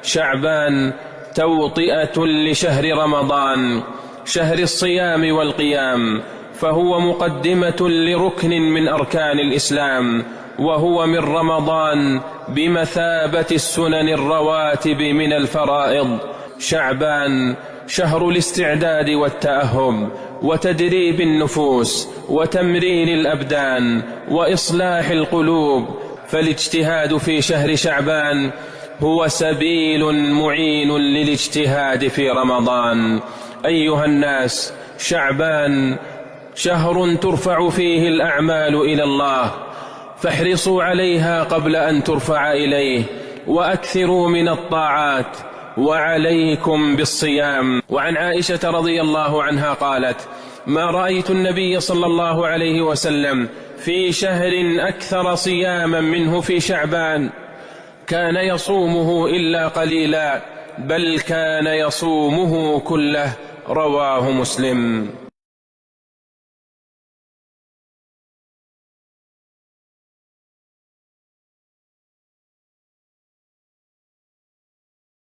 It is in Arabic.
شعبان توطئة لشهر رمضان، شهر الصيام والقيام، فهو مقدمة لركن من أركان الإسلام، وهو من رمضان بمثابة السنن الرواتب من الفرائض. شعبان شهر الاستعداد والتأهب وتدريب النفوس وتمرين الأبدان وإصلاح القلوب، فالاجتهاد في شهر شعبان هو سبيل معين للاجتهاد في رمضان. أيها الناس، شعبان شهر ترفع فيه الأعمال إلى الله، فاحرصوا عليها قبل أن ترفع إليه، وأكثروا من الطاعات، وعليكم بالصيام. وعن عائشة رضي الله عنها قالت: ما رأيت النبي صلى الله عليه وسلم في شهر أكثر صياما منه في شعبان، كان يصومه إلا قليلا، بل كان يصومه كله. رواه مسلم.